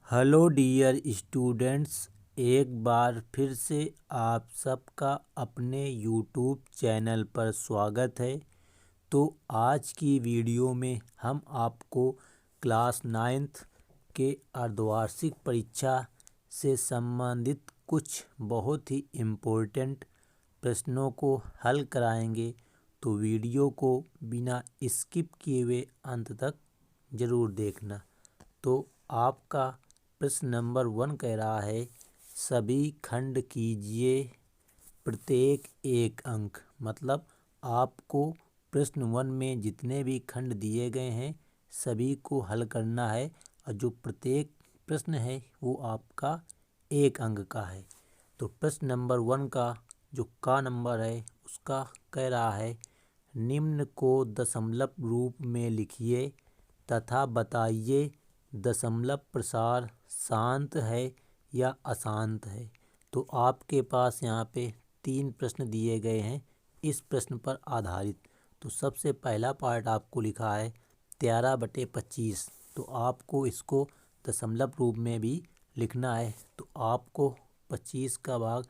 Hello dear students, एक बार फिर से आप सबका अपने यूट्यूब चैनल पर स्वागत है। तो आज की वीडियो में हम आपको क्लास 9th के अर्धवार्षिक परीक्षा से संबंधित कुछ बहुत ही इम्पोर्टेंट प्रश्नों को हल कराएंगे। तो वीडियो को बिना स्किप किए हुए अंत तक ज़रूर देखना। तो आपका प्रश्न नंबर 1 कह रहा है, सभी खंड कीजिए प्रत्येक एक अंक। मतलब आपको प्रश्न 1 में जितने भी खंड दिए गए हैं सभी को हल करना है, और जो प्रत्येक प्रश्न है वो आपका एक अंक का है। तो प्रश्न नंबर 1 का जो का नंबर है उसका कह रहा है, निम्न को दशमलव रूप में लिखिए तथा बताइए दशमलव प्रसार शांत है या अशांत है। तो आपके पास यहाँ पे 3 प्रश्न दिए गए हैं इस प्रश्न पर आधारित। तो सबसे पहला पार्ट आपको लिखा है 13/25। तो आपको इसको दशमलव रूप में भी लिखना है। तो आपको 25 का भाग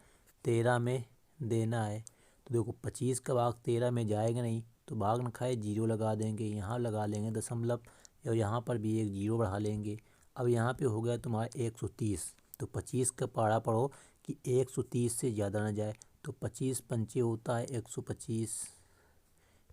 13 में देना है। तो देखो 25 का भाग 13 में जाएगा नहीं, तो भाग न खाए 0 लगा देंगे, यहाँ लगा लेंगे दशमलव, और यहाँ पर भी एक 0 बढ़ा लेंगे। अब यहाँ पे हो गया तुम्हारा 130। तो 25 का पढ़ा पढ़ो कि 130 से ज़्यादा ना जाए। तो 25 पंचे होता है 125।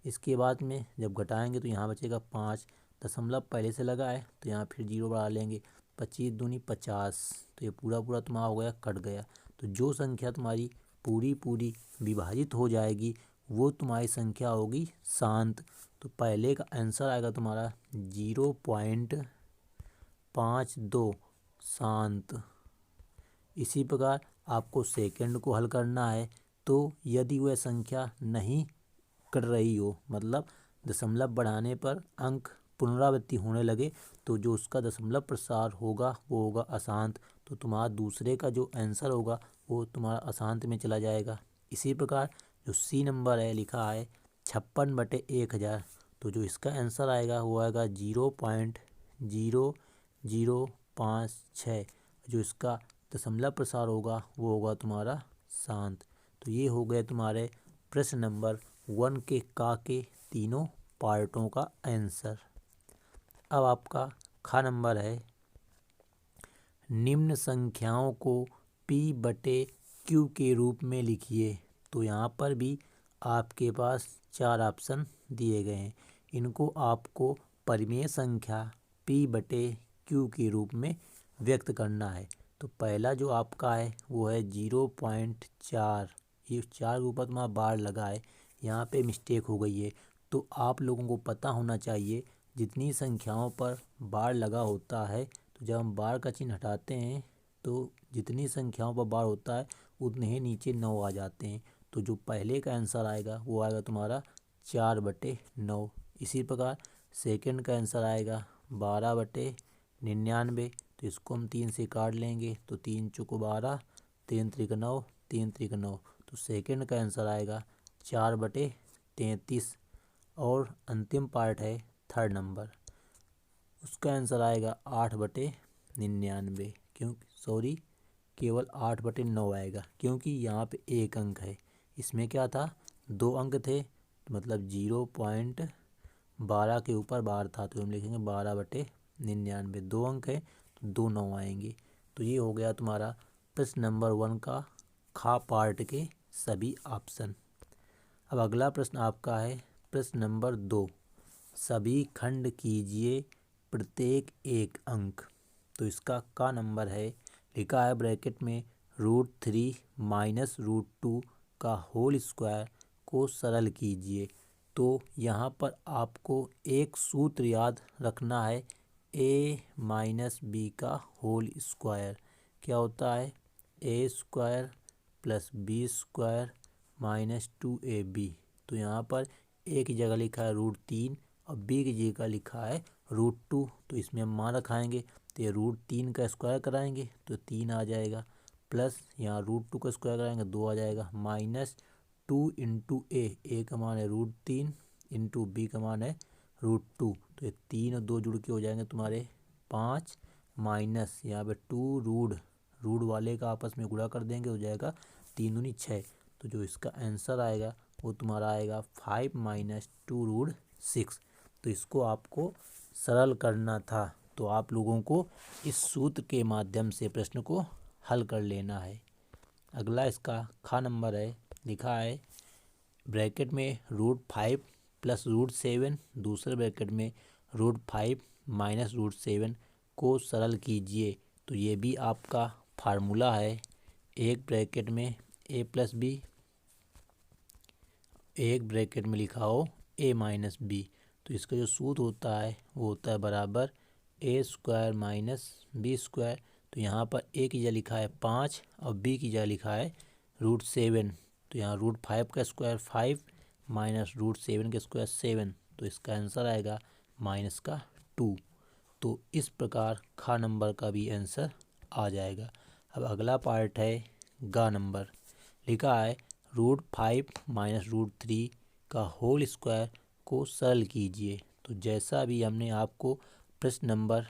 इसके बाद में जब घटाएंगे तो यहाँ बचेगा 5। दशमलव पहले से लगा है तो यहाँ फिर 0 बढ़ा लेंगे। 25 दूनी 50। तो ये पूरा पूरा तुम्हारा हो गया, कट गया। तो जो संख्या तुम्हारी पूरी पूरी विभाजित हो जाएगी वो तुम्हारी संख्या होगी शांत। तो पहले का आंसर आएगा तुम्हारा 0.52 शांत। इसी प्रकार आपको सेकंड को हल करना है। तो यदि वह संख्या नहीं कर रही हो, मतलब दशमलव बढ़ाने पर अंक पुनरावृत्ति होने लगे, तो जो उसका दशमलव प्रसार होगा वो होगा अशांत। तो तुम्हारा दूसरे का जो आंसर होगा वो तुम्हारा अशांत में चला जाएगा। इसी प्रकार जो सी नंबर है लिखा है 56/1000। तो जो इसका आंसर आएगा वो आएगा 0.0056। जो इसका दशमलव प्रसार होगा वो होगा तुम्हारा शांत। तो ये हो गए तुम्हारे प्रश्न नंबर 1 के का के तीनों पार्टों का आंसर। अब आपका खा नंबर है, निम्न संख्याओं को P/Q के रूप में लिखिए। तो यहाँ पर भी आपके पास 4 ऑप्शन दिए गए हैं। इनको आपको परिमेय संख्या P/Q के रूप में व्यक्त करना है। तो पहला जो आपका है वो है 0.4। ये 4 के ऊपर तुम्हारा बार लगा है, यहाँ पे मिस्टेक हो गई है। तो आप लोगों को पता होना चाहिए जितनी संख्याओं पर बार लगा होता है, तो जब हम बार का चिन्ह हटाते हैं तो जितनी संख्याओं पर बार होता है उतने ही नीचे 9 आ जाते हैं। तो जो पहले का आंसर आएगा वो आएगा तुम्हारा 4/9। इसी प्रकार सेकंड का आंसर आएगा 12/99। तो इसको हम 3 से काट लेंगे, तो 3 चौको 12, 3 त्रिक 9, 3 त्रिक 9। तो सेकंड का आंसर आएगा 4/33। और अंतिम पार्ट है थर्ड नंबर, उसका आंसर आएगा 8/99। केवल 8/9 आएगा, क्योंकि यहाँ पे एक अंक है। इसमें क्या था, 2 अंक थे, मतलब 0.12 के ऊपर बार था, तो हम लिखेंगे 12/99। 2 अंक है तो 2 9 आएंगे। तो ये हो गया तुम्हारा प्रश्न नंबर 1 का खा पार्ट के सभी ऑप्शन। अब अगला प्रश्न आपका है प्रश्न नंबर 2, सभी खंड कीजिए प्रत्येक एक अंक। तो इसका का नंबर है लिखा है ब्रैकेट में √3 - √2 का होल स्क्वायर को सरल कीजिए। तो यहाँ पर आपको एक सूत्र याद रखना है, a - b का होल स्क्वायर क्या होता है, a² + b² - 2ab। तो यहाँ पर a की जगह लिखा है √3 और b की जगह लिखा है √2। तो इसमें हम मान रखाएंगे, तो ये √3 का स्क्वायर कराएंगे तो 3 आ जाएगा, प्लस यहाँ √2 का स्क्वायर कराएंगे 2 आ जाएगा, -2 × a का मान है √3 × b का मान है √2। तो ये 3 और 2 जुड़ के हो जाएंगे तुम्हारे 5, माइनस यहाँ पे 2 रूट वाले का आपस में गुणा कर देंगे, हो जाएगा 3 दूनी 6। तो जो इसका आंसर आएगा वो तुम्हारा आएगा 5 माइनस 2 रूट 6। तो इसको आपको सरल करना था, तो आप लोगों को इस सूत्र के माध्यम से प्रश्न को हल कर लेना है। अगला इसका खा नंबर है, लिखा है ब्रैकेट में √5 प्लस √7, दूसरे ब्रैकेट में √5 माइनस √7 को सरल कीजिए। तो ये भी आपका फार्मूला है, एक ब्रैकेट में a प्लस बी, एक ब्रैकेट में लिखा हो a माइनस बी। तो इसका जो सूत्र होता है वो होता है बराबर a² माइनस b²। तो यहाँ पर a की जगह लिखा है 5 और b की जगह लिखा है √7। तो यहाँ √5 का स्क्वायर 5 माइनस √7 का स्क्वायर 7। तो इसका आंसर आएगा -2। तो इस प्रकार खा नंबर का भी आंसर आ जाएगा। अब अगला पार्ट है गा नंबर, लिखा है √5 माइनस √3 का होल स्क्वायर को सरल कीजिए। तो जैसा अभी हमने आपको प्रश्न नंबर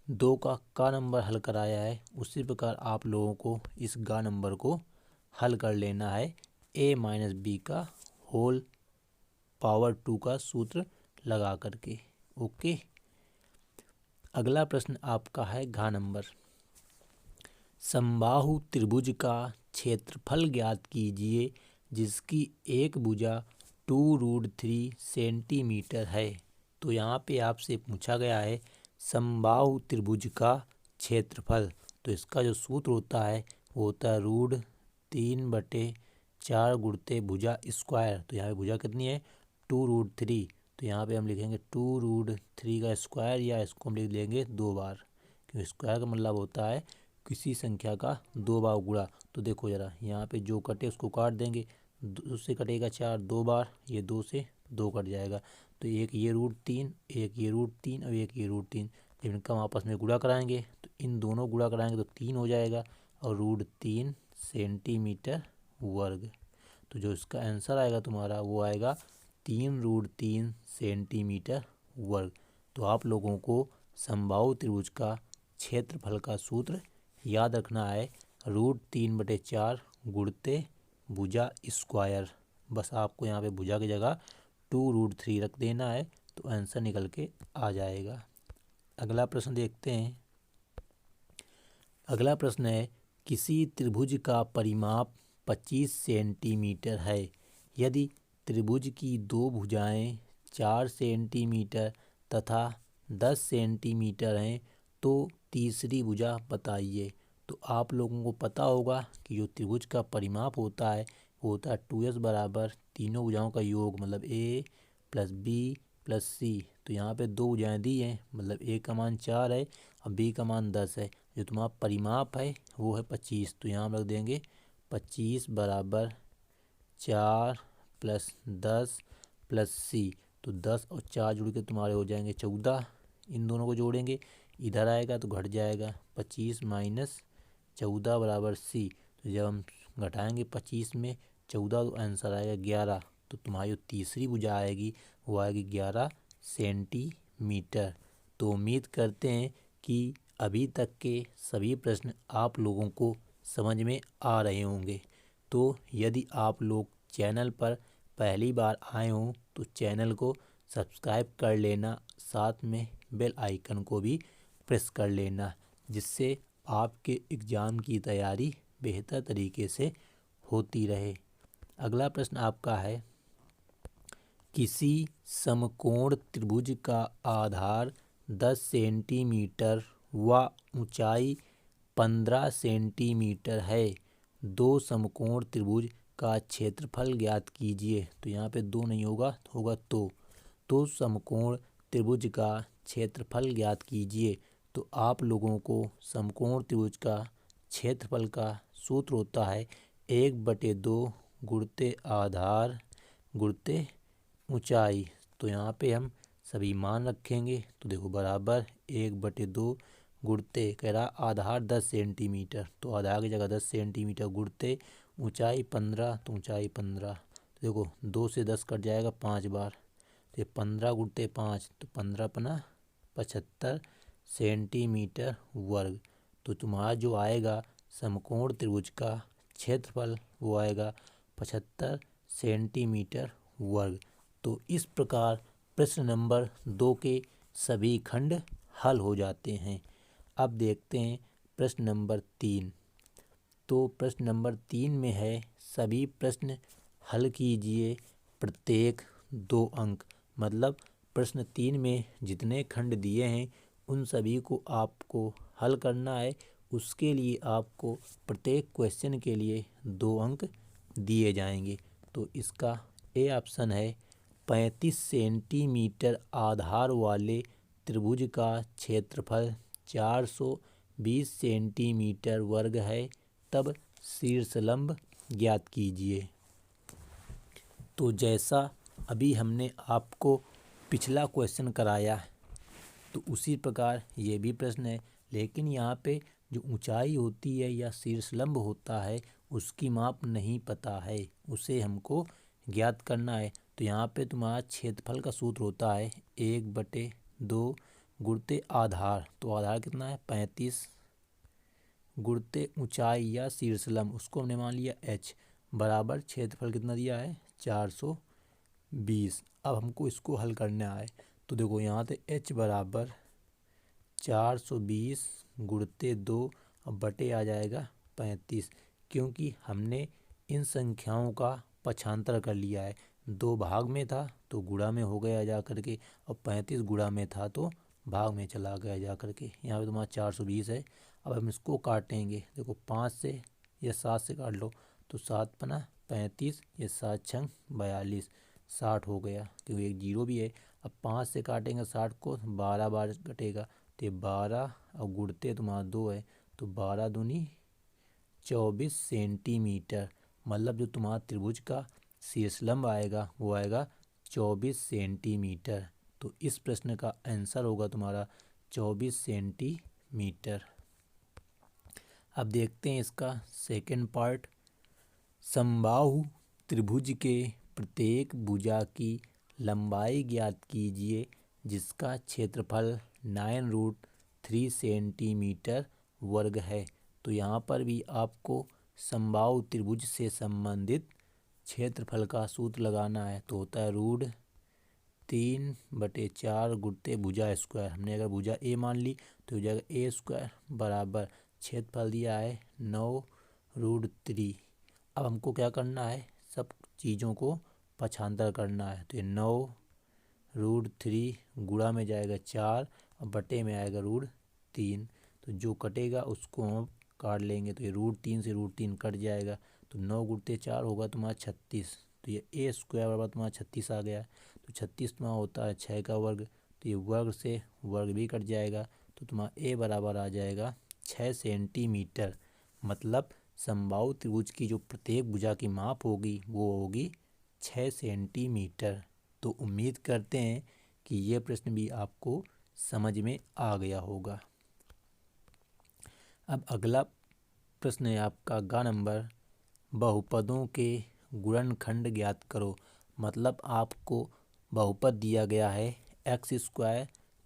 2 का नंबर हल कराया है, उसी प्रकार आप लोगों को इस गा नंबर को हल कर लेना है a माइनस बी का होल पावर 2 का सूत्र लगा करके। ओके, अगला प्रश्न आपका है घ नंबर, समबाहु त्रिभुज का क्षेत्रफल ज्ञात कीजिए जिसकी एक भुजा 2√3 सेंटीमीटर है। तो यहाँ पे आपसे पूछा गया है समबाहु त्रिभुज का क्षेत्रफल। तो इसका जो सूत्र होता है वो होता है √3/4 गुणित भुजा स्क्वायर। तो यहाँ पे भुजा कितनी है 2√3। तो यहाँ पे हम लिखेंगे 2√3 का स्क्वायर, या इसको हम लिख लेंगे 2 बार, क्योंकि स्क्वायर का मतलब होता है किसी संख्या का 2 बार गुणा। तो देखो ज़रा, यहाँ पे जो कटे उसको काट देंगे, 2 से कटेगा 4 2 बार, ये 2 से 2 कट जाएगा। तो एक ये √3, एक ये √3 और एक ये √3, जब इनका हम आपस में गुणा कराएंगे तो इन दोनों गुणा कराएंगे तो 3 हो जाएगा और √3 सेंटीमीटर वर्ग। तो जो इसका आंसर आएगा तुम्हारा वो आएगा 3√3 सेंटीमीटर वर्ग। तो आप लोगों को समबाहु त्रिभुज का क्षेत्रफल का सूत्र याद रखना है √3/4 गुणित भुजा स्क्वायर। बस आपको यहाँ पे भुजा की जगह 2√3 रख देना है, तो आंसर निकल के आ जाएगा। अगला प्रश्न देखते हैं। अगला प्रश्न है, किसी त्रिभुज का परिमाप 25 सेंटीमीटर है। यदि त्रिभुज की दो भुजाएं 4 सेंटीमीटर तथा 10 सेंटीमीटर हैं तो तीसरी भुजा बताइए। तो आप लोगों को पता होगा कि जो त्रिभुज का परिमाप होता है वो होता है 2s बराबर तीनों भुजाओं का योग, मतलब a plus b plus c। तो यहाँ पे दो भुजाएं दी हैं, मतलब a का मान 4 है और b का मान 10 है। जो तुम्हारा परिमाप है वो है 25। तो यहाँ हम रख देंगे 25 बराबर 4 प्लस 10 प्लस c। तो 10 और 4 जुड़ के तुम्हारे हो जाएंगे 14। इन दोनों को जोड़ेंगे, इधर आएगा तो घट जाएगा 25 माइनस 14 बराबर c। तो जब हम घटाएंगे 25 में 14 तो आंसर आएगा 11। तो तुम्हारी जो तीसरी भुजा आएगी वो आएगी 11 सेंटीमीटर। तो उम्मीद करते हैं कि अभी तक के सभी प्रश्न आप लोगों को समझ में आ रहे होंगे। तो यदि आप लोग चैनल पर पहली बार आए हों तो चैनल को सब्सक्राइब कर लेना, साथ में बेल आइकन को भी प्रेस कर लेना, जिससे आपके एग्ज़ाम की तैयारी बेहतर तरीके से होती रहे। अगला प्रश्न आपका है, किसी समकोण त्रिभुज का आधार 10 सेंटीमीटर व ऊंचाई 15 सेंटीमीटर है। दो समकोण त्रिभुज का क्षेत्रफल ज्ञात कीजिए। तो यहाँ पे दो नहीं होगा, होगा तो समकोण त्रिभुज का क्षेत्रफल ज्ञात कीजिए। तो आप लोगों को समकोण त्रिभुज का क्षेत्रफल का सूत्र होता है 1/2 गुणित आधार गुणित ऊंचाई। तो यहाँ पे हम सभी मान रखेंगे। तो देखो बराबर 1/2 गुणित, कह रहा आधार 10 सेंटीमीटर, तो आधार की जगह 10 सेंटीमीटर गुणित ऊंचाई 15, तो ऊंचाई 15। तो देखो 2 से 10 कट जाएगा 5 बार, तो 15 गुणित 5, तो 15×5 = 75 सेंटीमीटर वर्ग। तो तुम्हारा जो आएगा समकोण त्रिभुज का क्षेत्रफल वो आएगा 75 सेंटीमीटर वर्ग। तो इस प्रकार प्रश्न नंबर 2 के सभी खंड हल हो जाते हैं। अब देखते हैं प्रश्न नंबर 3। तो प्रश्न नंबर 3 में है सभी प्रश्न हल कीजिए प्रत्येक 2 अंक। मतलब प्रश्न 3 में जितने खंड दिए हैं उन सभी को आपको हल करना है। उसके लिए आपको प्रत्येक क्वेश्चन के लिए 2 अंक दिए जाएंगे। तो इसका ए ऑप्शन है 35 सेंटीमीटर आधार वाले त्रिभुज का क्षेत्रफल 420 सेंटीमीटर वर्ग है, तब शीर्षलंब ज्ञात कीजिए। तो जैसा अभी हमने आपको पिछला क्वेश्चन कराया तो उसी प्रकार ये भी प्रश्न है, लेकिन यहाँ पे जो ऊंचाई होती है या शीर्षलंब होता है उसकी माप नहीं पता है, उसे हमको ज्ञात करना है। तो यहाँ पे तुम्हारा क्षेत्रफल का सूत्र होता है 1/2 गुणित आधार। तो आधार कितना है 35 गुणित ऊंचाई या शीर्षलंब, उसको हमने मान लिया h, बराबर क्षेत्रफल कितना दिया है 420। अब हमको इसको हल करना है। तो देखो यहाँ से h बराबर 420 गुणित 2 अब बटे आ जाएगा 35, क्योंकि हमने इन संख्याओं का पक्षांतर कर लिया है। 2 भाग में था तो गुणा में हो गया जा करके, और 35 गुणा में था तो भाग में चला गया जा करके। यहाँ पे तुम्हारा 420 है। अब हम इसको काटेंगे। देखो 5 से या 7 से काट लो तो 7 पना 35, ये 7 छंग 42, 60 हो गया, क्योंकि एक जीरो भी है। अब 5 से काटेंगे 60 को, 12 बार कटेगा तो 12, और गुणते तुम्हारा 2 है तो 12 दूनी 24 सेंटीमीटर। मतलब जो तुम्हारा त्रिभुज का शीर्षलंब आएगा वो आएगा 24 सेंटीमीटर। तो इस प्रश्न का आंसर होगा तुम्हारा 24 सेंटीमीटर। अब देखते हैं इसका सेकंड पार्ट। समबाहु त्रिभुज के प्रत्येक भुजा की लंबाई ज्ञात कीजिए जिसका क्षेत्रफल 9√3 सेंटीमीटर वर्ग है। तो यहाँ पर भी आपको समबाहु त्रिभुज से संबंधित क्षेत्रफल का सूत्र लगाना है। तो होता है √3/4 गुणित भुजा स्क्वायर। हमने अगर भुजा ए मान ली तो हो जाएगा ए स्क्वायर बराबर क्षेत्रफल दिया है 9√3। अब हमको क्या करना है, सब चीज़ों को पक्षांतर करना है। तो ये 9√3 गुणा में जाएगा 4 और बटे में आएगा √3। तो जो कटेगा उसको हम काट लेंगे। तो ये √3 से √3 कट जाएगा। तो 9 गुणित 4 होगा तुम्हारा 36। तो ये ए स्क्वायर बराबर तुम्हारा 36 आ गया। तो 36 तुम्हारा होता है 6 का वर्ग। तो ये वर्ग से वर्ग भी कट जाएगा। तो तुम्हारा ए बराबर आ जाएगा 6 सेंटीमीटर। मतलब समबाहु त्रिभुज की जो प्रत्येक भुजा की माप होगी वो होगी 6 सेंटीमीटर। तो उम्मीद करते हैं कि ये प्रश्न भी आपको समझ में आ गया होगा। अब अगला प्रश्न है आपका ग नंबर, बहुपदों के गुणनखंड ज्ञात करो। मतलब आपको बहुपद दिया गया है x²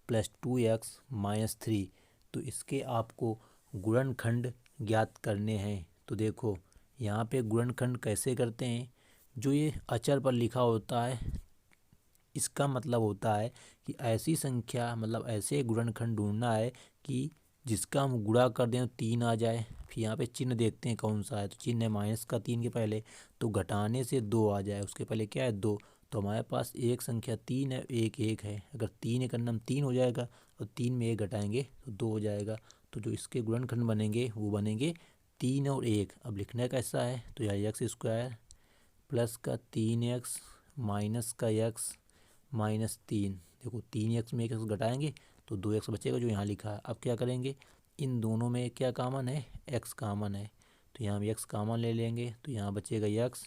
+ 2x - 3। तो इसके आपको गुणनखंड ज्ञात करने हैं। तो देखो यहाँ पे गुणनखंड कैसे करते हैं। जो ये अचर पर लिखा होता है इसका मतलब होता है कि ऐसी संख्या, मतलब ऐसे गुणनखंड ढूंढना है कि जिसका हम गुणा कर दें तो 3 आ जाए। फिर यहाँ पे चिन्ह देखते हैं कौन सा है। तो चिन्ह है -3 के पहले, तो घटाने से 2 आ जाए। उसके पहले क्या है 2। तो हमारे पास एक संख्या 3 है, एक 1 है। अगर 3 एक अन्नम 3 हो जाएगा और 3 में 1 घटाएंगे तो 2 हो जाएगा। तो जो इसके गुणनखंड बनेंगे वो बनेंगे 3 और 1। अब लिखना कैसा है, तो यह x² प्लस का 3x माइनस का x माइनस 3। देखो 3x में 1x घटाएंगे तो 2x बचेगा जो यहाँ लिखा है। अब क्या करेंगे, इन दोनों में क्या कॉमन है, x कॉमन है। तो यहाँ भी x कॉमन ले लेंगे तो यहाँ बचेगा x,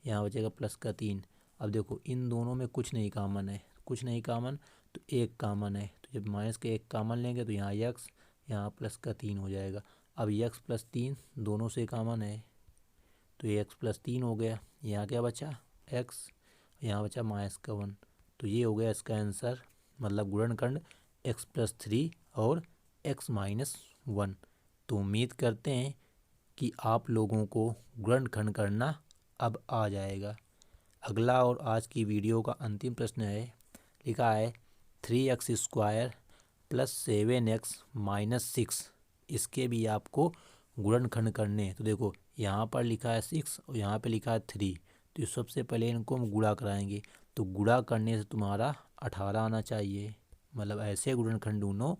यहाँ बचेगा प्लस का 3। अब देखो इन दोनों में कुछ नहीं कॉमन है, कुछ नहीं कॉमन तो 1 कॉमन है। तो जब माइनस के 1 कॉमन लेंगे तो यहाँ x, यहाँ प्लस का 3 हो जाएगा। अब x + 3 दोनों से कॉमन है तो ये x + 3 हो गया। यहाँ क्या बचा x, यहाँ बचा -1। तो ये हो गया इसका आंसर। मतलब गुणनखंड x + 3 और 3x-1। तो उम्मीद करते हैं कि आप लोगों को गुणनखंड करना अब आ जाएगा। अगला और आज की वीडियो का अंतिम प्रश्न है, लिखा है 3x² + 7x-6। इसके भी आपको गुणनखंड करने हैं। तो देखो यहाँ पर लिखा है 6 और यहाँ पे लिखा है 3। तो सबसे पहले इनको हम गुणा कराएंगे। तो गुणा करने से तुम्हारा 18 आना चाहिए। मतलब ऐसे गुणनखंड ढूंढो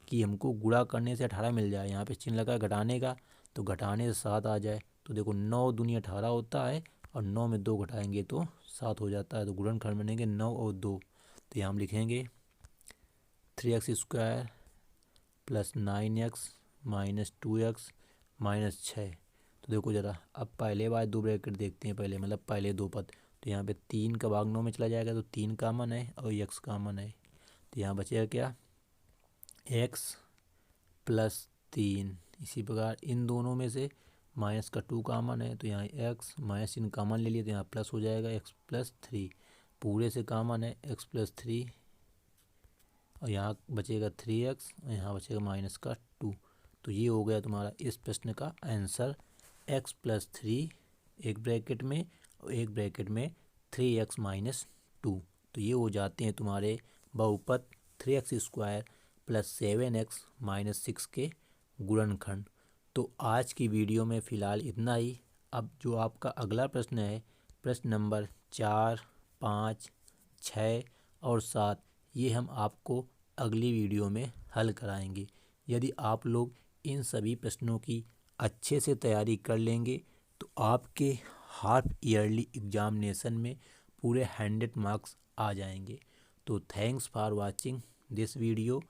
कि हमको गुणा करने से 18 मिल जाए। यहाँ पे चिन्ह लगा घटाने का, तो घटाने से 7 आ जाए। तो देखो 9 दूनी 18 होता है और 9 में 2 घटाएंगे तो 7 हो जाता है। तो गुणनखंड बनेंगे 9 और 2। तो यहाँ हम लिखेंगे 3x² + 9x - 2x - 6। तो देखो ज़रा अब पहले बार दो ब्रैकेट देखते हैं पहले, मतलब पहले दो पद। तो यहाँ पे 3 का भाग 9 में चला जाएगा तो 3 कॉमन है और x कॉमन है। तो यहाँ बचेगा क्या, x + 3। इसी प्रकार इन दोनों में से माइनस का 2 कॉमन है तो यहाँ x माइनस इन कॉमन ले लिए तो यहाँ प्लस हो जाएगा x + 3। पूरे से कॉमन है x + 3 और यहाँ बचेगा 3x और यहाँ बचेगा माइनस का 2। तो ये हो गया तुम्हारा इस प्रश्न का आंसर, x + 3 एक ब्रैकेट में और एक ब्रैकेट में 3x - 2। तो ये हो जाते हैं तुम्हारे बहुपद 3x² + 7x - 6 के गुणनखंड। तो आज की वीडियो में फ़िलहाल इतना ही। अब जो आपका अगला प्रश्न है, प्रश्न नंबर 4, 5, 6 और 7, ये हम आपको अगली वीडियो में हल कराएंगे। यदि आप लोग इन सभी प्रश्नों की अच्छे से तैयारी कर लेंगे तो आपके हाफ ईयरली एग्जामिनेशन में पूरे 100 मार्क्स आ जाएंगे। तो thanks for watching this video.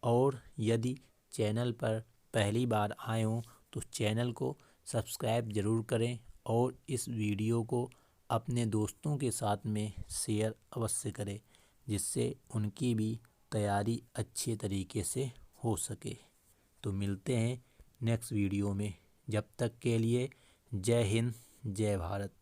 और यदि चैनल पर पहली बार आए हों तो चैनल को सब्सक्राइब ज़रूर करें और इस वीडियो को अपने दोस्तों के साथ में शेयर अवश्य करें, जिससे उनकी भी तैयारी अच्छे तरीके से हो सके। तो मिलते हैं नेक्स्ट वीडियो में। जब तक के लिए जय हिंद, जय भारत।